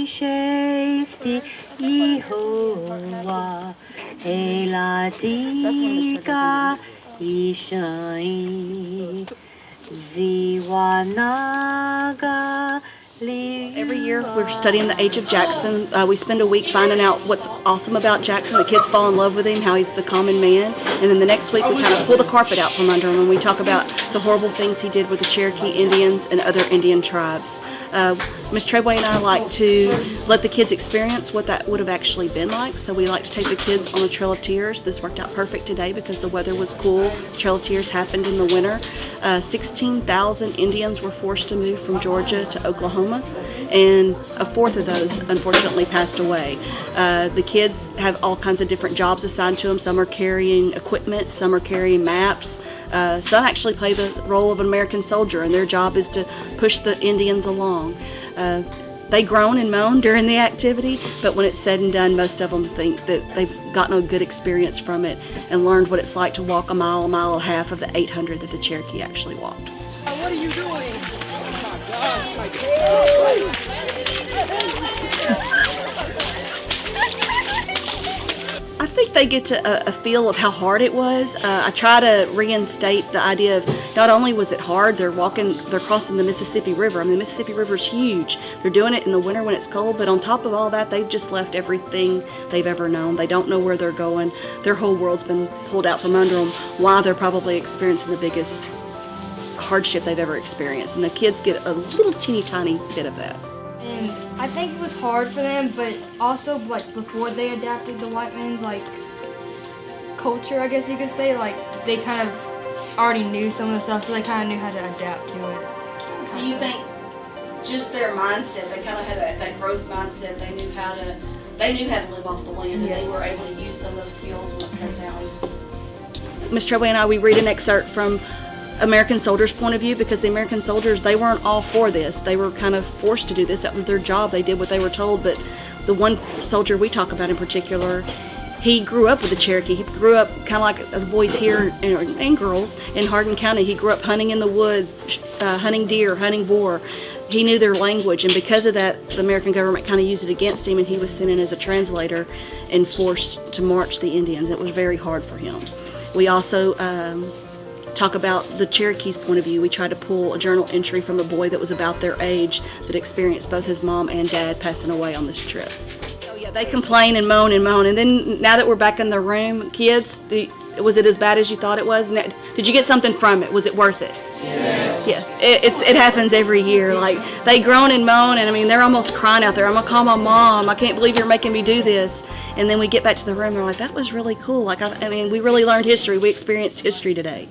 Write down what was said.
Shesti Yehovah Elatika Ishai Ziwanaga. Every year we're studying the age of Jackson. We spend a week finding out what's awesome about Jackson. The kids fall in love with him, how he's the common man. And then the next week we kind of pull the carpet out from under him and we talk about the horrible things he did with the Cherokee Indians and other Indian tribes. Ms. Treadway and I like to let the kids experience what that would have actually been like. So we like to take the kids on the Trail of Tears. This worked out perfect today because the weather was cool. The Trail of Tears happened in the winter. 16,000 Indians were forced to move from Georgia to Oklahoma, and a fourth of those unfortunately passed away. The kids have all kinds of different jobs assigned to them. Some are carrying equipment, some are carrying maps. Some actually play the role of an American soldier, and their job is to push the Indians along. They groan and moan during the activity, but when it's said and done, most of them think that they've gotten a good experience from it and learned what it's like to walk a mile and a half of the 800 that the Cherokee actually walked. What are you doing? I think they get to a feel of how hard it was. I try to reinstate the idea of not only was it hard, they're crossing the Mississippi River. I mean, the Mississippi River is huge. They're doing it in the winter when it's cold, but on top of all that, they've just left everything they've ever known. They don't know where they're going. Their whole world's been pulled out from under them while they're probably experiencing the biggest hardship they've ever experienced. And the kids get a little teeny tiny bit of that. And I think it was hard for them, but also like before they adapted the white man's like culture, I guess you could say, like they kind of already knew some of the stuff, so they kind of knew how to adapt to it. So you think just their mindset, they kind of had that growth mindset, they knew how to live off the land, and they were able to use some of those skills once they found. Ms. Treadway and I, we read an excerpt from American soldiers' point of view, because the American soldiers, they weren't all for this. They were kind of forced to do this. That was their job. They did what they were told. But the one soldier we talk about in particular, he grew up with the Cherokee. He grew up kind of like the boys here and girls in Hardin County. He grew up hunting in the woods, hunting deer, hunting boar. He knew their language, and because of that, the American government kind of used it against him, and he was sent in as a translator and forced to march the Indians. It was very hard for him. We also talk about the Cherokee's point of view. We tried to pull a journal entry from a boy that was about their age that experienced both his mom and dad passing away on this trip. So yeah, they complain and moan, and then now that we're back in the room, kids, was it as bad as you thought it was? Did you get something from it? Was it worth it? Yes. Yeah, it happens every year. Like, they groan and moan, and I mean, they're almost crying out there. I'm gonna call my mom. I can't believe you're making me do this. And then we get back to the room, they're like, that was really cool. Like, I mean, we really learned history. We experienced history today.